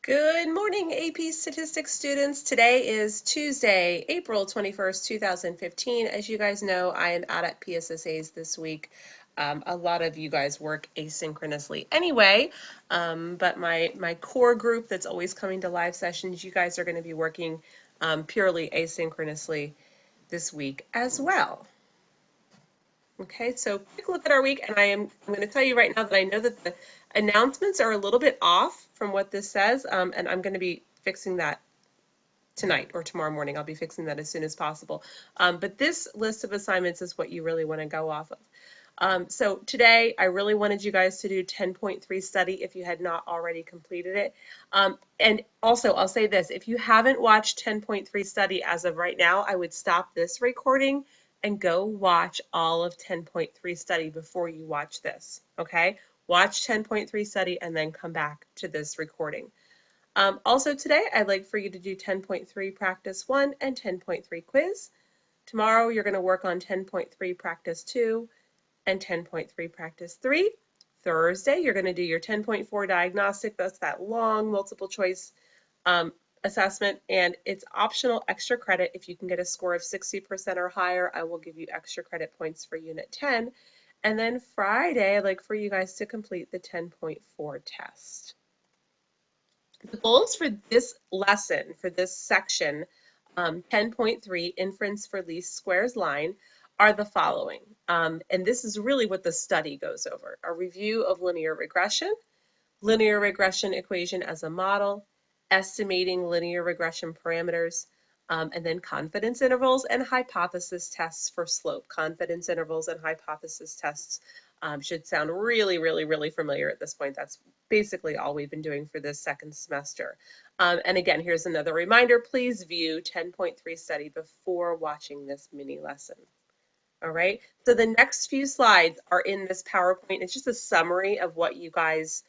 Good morning, AP Statistics students. Today is Tuesday, April 21st, 2015. As you guys know, I am out at PSSAs this week. A lot of you guys work asynchronously anyway, but my core group that's always coming to live sessions, you guys are going to be working purely asynchronously this week as well. Okay, so quick look at our week, and I'm going to tell you right now that I know that the announcements are a little bit off from what this says, and I'm going to be fixing that tonight or tomorrow morning. I'll be fixing that as soon as possible. But this list of assignments is what you really want to go off of. So today, I really wanted you guys to do 10.3 study if you had not already completed it. And also, I'll say this, if you haven't watched 10.3 study as of right now, I would stop this recording and go watch all of 10.3 study before you watch this, okay? Watch 10.3 study and then come back to this recording. Also today, I'd like for you to do 10.3 practice 1 and 10.3 quiz. Tomorrow, you're going to work on 10.3 practice 2 and 10.3 practice 3. Thursday, you're going to do your 10.4 diagnostic. That's that long multiple choice assessment, and it's optional extra credit. If you can get a score of 60% or higher, I will give you extra credit points for Unit 10. And then Friday, I'd like for you guys to complete the 10.4 test. The goals for this lesson, for this section, 10.3, Inference for Least Squares Line, are the following. And this is really what the study goes over. A review of linear regression equation as a model, estimating linear regression parameters, and then confidence intervals and hypothesis tests for slope. Confidence intervals and hypothesis tests should sound really, really, really familiar at this point. That's basically all we've been doing for this second semester. And again, here's another reminder, please view 10.3 study before watching this mini lesson. All right, so the next few slides are in this PowerPoint. It's just a summary of what you guys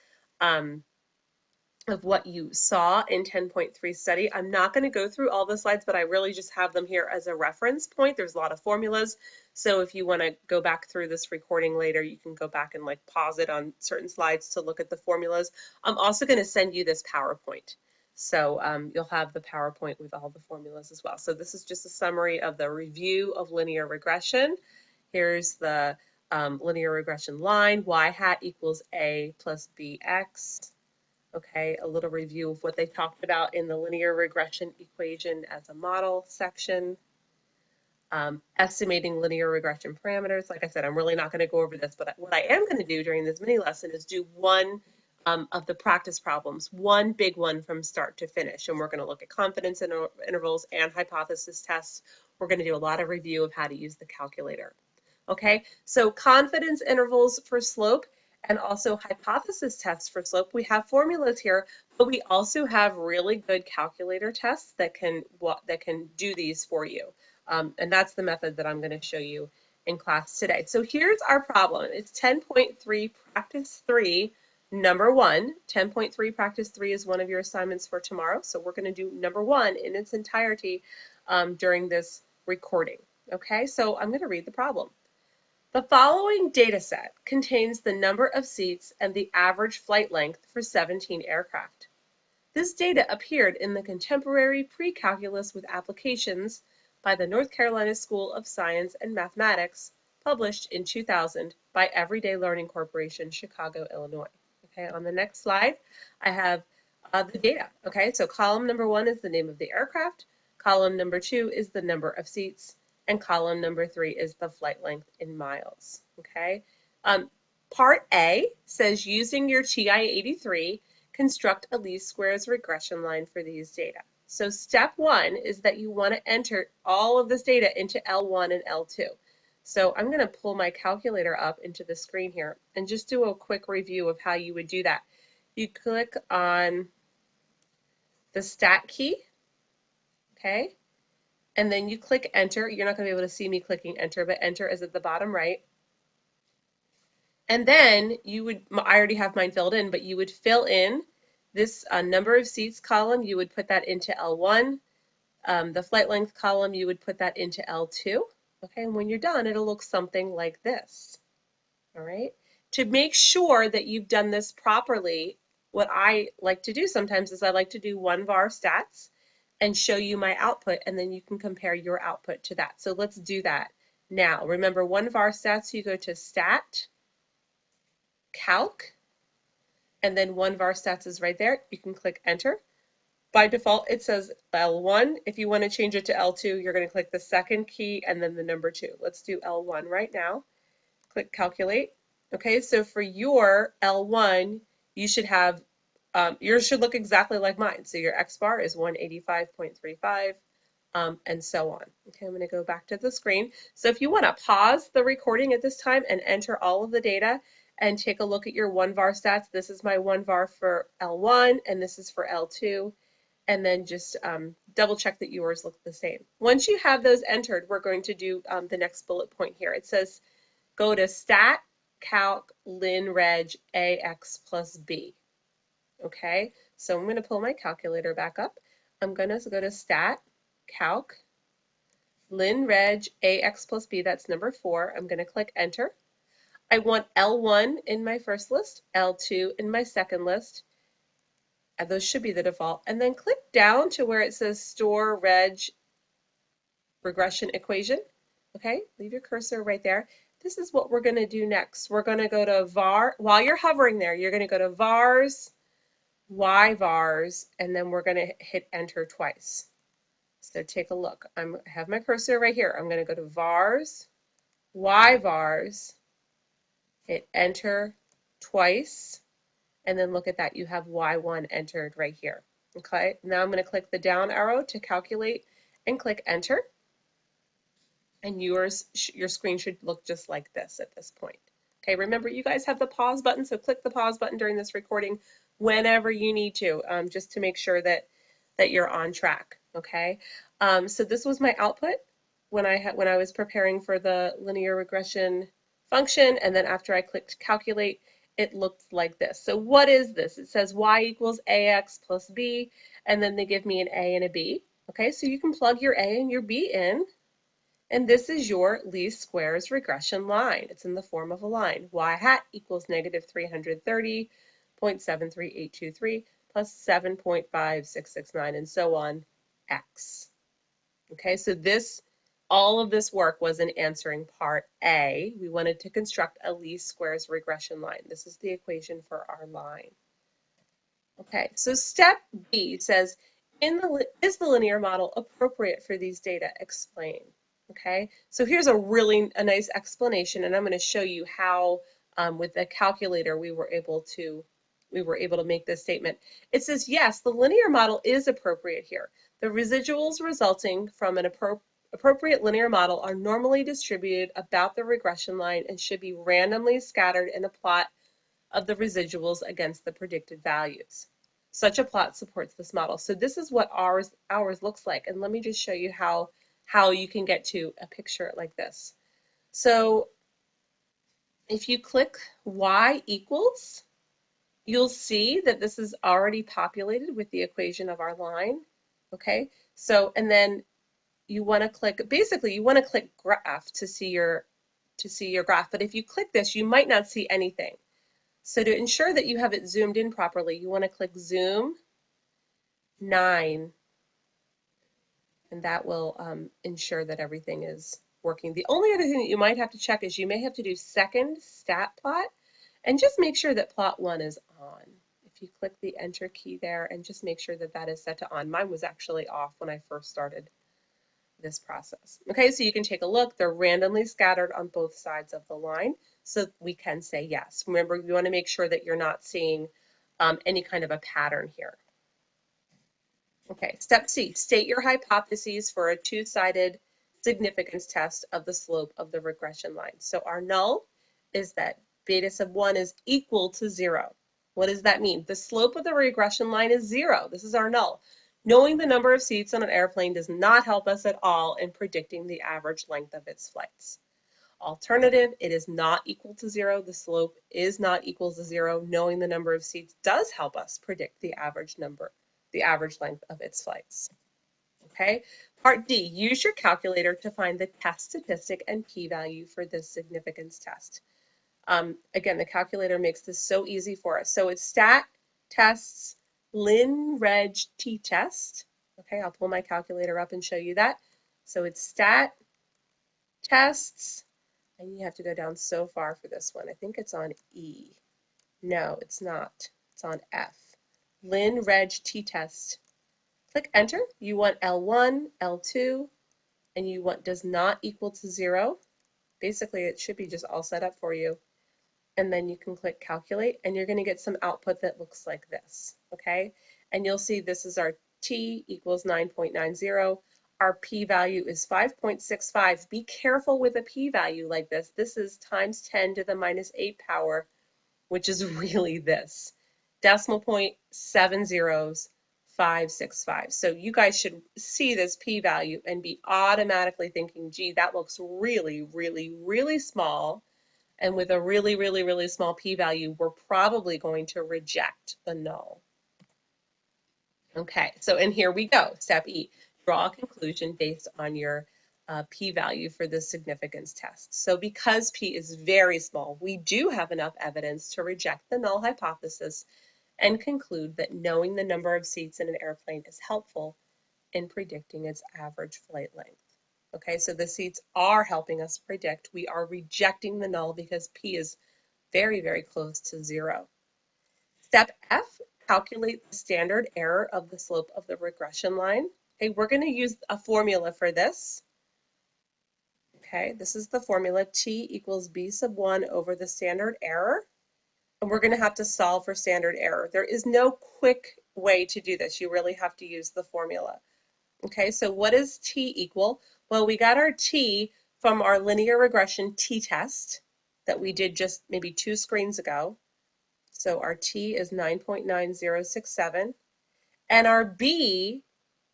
of what you saw in 10.3 study. I'm not going to go through all the slides, but I really just have them here as a reference point. There's a lot of formulas, so if you want to go back through this recording later, you can go back and like pause it on certain slides to look at the formulas. I'm also going to send you this PowerPoint. So you'll have the PowerPoint with all the formulas as well. So this is just a summary of the review of linear regression. Here's the linear regression line, y hat equals a plus bx. Okay, a little review of what they talked about in the linear regression equation as a model section. Estimating linear regression parameters. Like I said, I'm really not going to go over this, but what I am going to do during this mini lesson is do one of the practice problems, one big one from start to finish. And we're going to look at confidence intervals and hypothesis tests. We're going to do a lot of review of how to use the calculator. Okay, so confidence intervals for slope and also hypothesis tests for slope. We have formulas here, but we also have really good calculator tests that can do these for you. And that's the method that I'm going to show you in class today. So here's our problem. It's 10.3 practice 3, number 1. 10.3 practice 3 is one of your assignments for tomorrow. So we're going to do number 1 in its entirety during this recording. Okay, so I'm going to read the problem. The following data set contains the number of seats and the average flight length for 17 aircraft. This data appeared in the Contemporary Pre-Calculus with Applications by the North Carolina School of Science and Mathematics, published in 2000 by Everyday Learning Corporation, Chicago, Illinois. Okay, on the next slide, I have the data. Okay, so column number 1 is the name of the aircraft, column number 2 is the number of seats, and column number 3 is the flight length in miles, okay? Part A says, using your TI-83, construct a least squares regression line for these data. So step 1 is that you want to enter all of this data into L1 and L2. So I'm going to pull my calculator up into the screen here and just do a quick review of how you would do that. You click on the stat key, okay? And then you click enter. You're not going to be able to see me clicking enter, but enter is at the bottom right. And then you would, I already have mine filled in, but you would fill in this number of seats column. You would put that into L1. The flight length column, you would put that into L2. Okay, and when you're done, it'll look something like this. All right. To make sure that you've done this properly, what I like to do sometimes is I like to do one var stats and show you my output, and then you can compare your output to that. So let's do that now. Remember, one var stats, you go to stat, calc, and then one var stats is right there. You can click enter. By default, it says L1. If you want to change it to L2, you're going to click the second key and then the number 2. Let's do L1 right now. Click calculate. Okay, so for your L1, you should have, yours should look exactly like mine. So your X bar is 185.35, and so on. Okay, I'm going to go back to the screen. So if you want to pause the recording at this time and enter all of the data and take a look at your one var stats, this is my one var for L1 and this is for L2. And then just double check that yours look the same. Once you have those entered, we're going to do the next bullet point here. It says go to stat, calc, lin, reg, ax plus b. Okay, so I'm going to pull my calculator back up. I'm going to go to stat, calc, lin, reg, ax plus b, that's number 4. I'm going to click enter. I want L1 in my first list, L2 in my second list. Those should be the default. And then click down to where it says store reg regression equation. Okay, leave your cursor right there. This is what we're going to do next. We're going to go to var. While you're hovering there, you're going to go to vars, yvars, and then we're going to hit enter twice. So take a look. I have my cursor right here. I'm going to go to vars, yvars, hit enter twice. And then look at that, you have Y1 entered right here. Okay, now I'm going to click the down arrow to calculate and click enter. And your screen should look just like this at this point. Okay, remember you guys have the pause button, so click the pause button during this recording whenever you need to, just to make sure that you're on track. Okay, so this was my output when I was preparing for the linear regression function, and then after I clicked calculate, it looked like this. So what is this? It says y equals ax plus b, and then they give me an a and a b. Okay, so you can plug your a and your b in, and this is your least squares regression line. It's in the form of a line. Y hat equals negative 330.73823 plus 7.5669, and so on, x. Okay, so all of this work was in answering part A. We wanted to construct a least squares regression line. This is the equation for our line. Okay, so step B says, is the linear model appropriate for these data? Explain. Okay, so here's a nice explanation, and I'm going to show you how with the calculator we were able to make this statement. It says, yes, the linear model is appropriate here. The residuals resulting from an appropriate linear model are normally distributed about the regression line and should be randomly scattered in a plot of the residuals against the predicted values. Such a plot supports this model. So this is what ours looks like. And let me just show you how you can get to a picture like this. So if you click y equals, you'll see that this is already populated with the equation of our line. Okay, so and then you want to click, basically you want to click graph to see your graph, but if you click this, you might not see anything. So to ensure that you have it zoomed in properly, you want to click zoom 9, and that will ensure that everything is working. The only other thing that you might have to check is you may have to do second stat plot, and just make sure that plot 1 is on. If you click the enter key there, and just make sure that that is set to on. Mine was actually off when I first started this process. Okay, so you can take a look. They're randomly scattered on both sides of the line, so we can say yes. Remember, you want to make sure that you're not seeing any kind of a pattern here. Okay, step C, state your hypotheses for a two-sided significance test of the slope of the regression line. So our null is that beta sub 1 is equal to 0. What does that mean? The slope of the regression line is 0. This is our null. Knowing the number of seats on an airplane does not help us at all in predicting the average length of its flights. Alternative, it is not equal to 0. The slope is not equal to 0. Knowing the number of seats does help us predict the average length of its flights. Okay. Part D, use your calculator to find the test statistic and p-value for this significance test. Again, the calculator makes this so easy for us. So it's stat, tests, lin reg t-test. Okay, I'll pull my calculator up and show you that. So it's stat, tests, and you have to go down so far for this one. I think it's on E. No, it's not. It's on F. Lin reg t-test. Click enter. You want L1, L2, and you want does not equal to 0. Basically, it should be just all set up for you. And then you can click calculate, and you're going to get some output that looks like this, okay? And you'll see this is our t equals 9.90. Our p-value is 5.65. Be careful with a p-value like this. This is times 10 to the minus 8 power, which is really this. Decimal point, 7 zeros, 565. So you guys should see this p-value and be automatically thinking, gee, that looks really, really, really small. And with a really, really, really small p-value, we're probably going to reject the null. Okay, so and here we go. Step E, draw a conclusion based on your p-value for the significance test. So because p is very small, we do have enough evidence to reject the null hypothesis and conclude that knowing the number of seats in an airplane is helpful in predicting its average flight length. Okay, so the seats are helping us predict. We are rejecting the null because p is very, very close to 0. Step F, calculate the standard error of the slope of the regression line. Okay, we're going to use a formula for this. Okay, this is the formula, t equals b sub 1 over the standard error. And we're going to have to solve for standard error. There is no quick way to do this. You really have to use the formula. Okay, so what does t equal? Well, we got our t from our linear regression t-test that we did just maybe 2 screens ago. So our t is 9.9067. And our b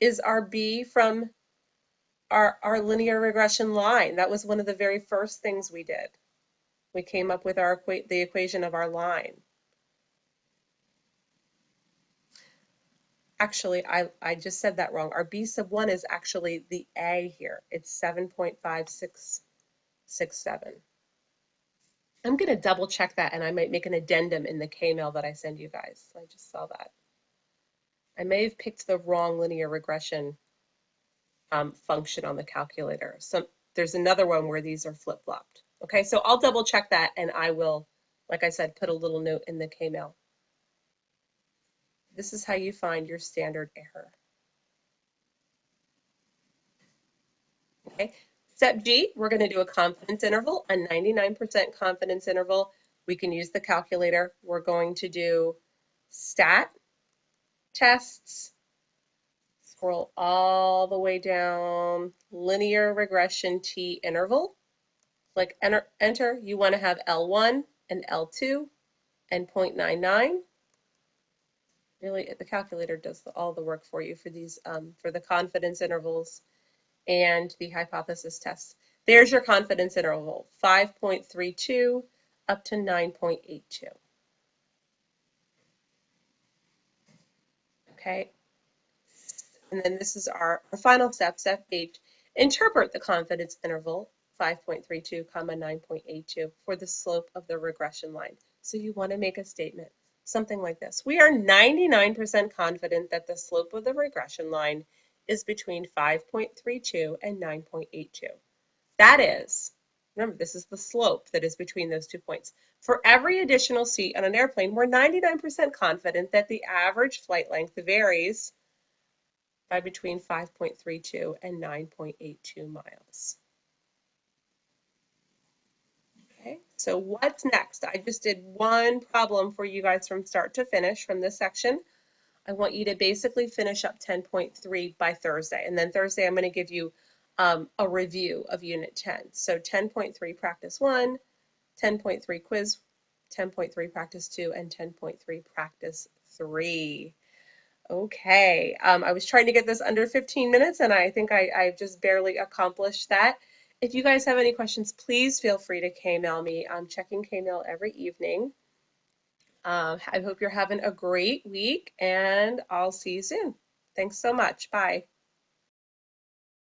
is our b from our linear regression line. That was one of the very first things we did. We came up with the equation of our line. Actually, I just said that wrong. Our b sub 1 is actually the a here. It's 7.5667. I'm going to double check that, and I might make an addendum in the K-mail that I send you guys. I just saw that. I may have picked the wrong linear regression function on the calculator. So there's another one where these are flip-flopped. Okay, so I'll double check that, and I will, like I said, put a little note in the K-mail. This is how you find your standard error. Okay, step G, we're going to do a confidence interval, a 99% confidence interval. We can use the calculator. We're going to do stat, tests, scroll all the way down, linear regression t interval. Click enter. You want to have L1 and L2 and 0.99. Really, the calculator does all the work for you for these, for the confidence intervals and the hypothesis tests. There's your confidence interval, 5.32 up to 9.82. Okay, and then this is our final step, step H. Interpret the confidence interval, 5.32, 9.82, for the slope of the regression line. So you want to make a statement, something like this. We are 99% confident that the slope of the regression line is between 5.32 and 9.82. That is, remember, this is the slope that is between those 2 points. For every additional seat on an airplane, we're 99% confident that the average flight length varies by between 5.32 and 9.82 miles. Okay, so what's next? I just did one problem for you guys from start to finish from this section. I want you to basically finish up 10.3 by Thursday, and then Thursday I'm going to give you a review of Unit 10. So 10.3 Practice 1, 10.3 Quiz, 10.3 Practice 2, and 10.3 Practice 3. Okay, I was trying to get this under 15 minutes, and I think I just barely accomplished that. If you guys have any questions, please feel free to K-mail me. I'm checking K-mail every evening. I hope you're having a great week, and I'll see you soon. Thanks so much. Bye.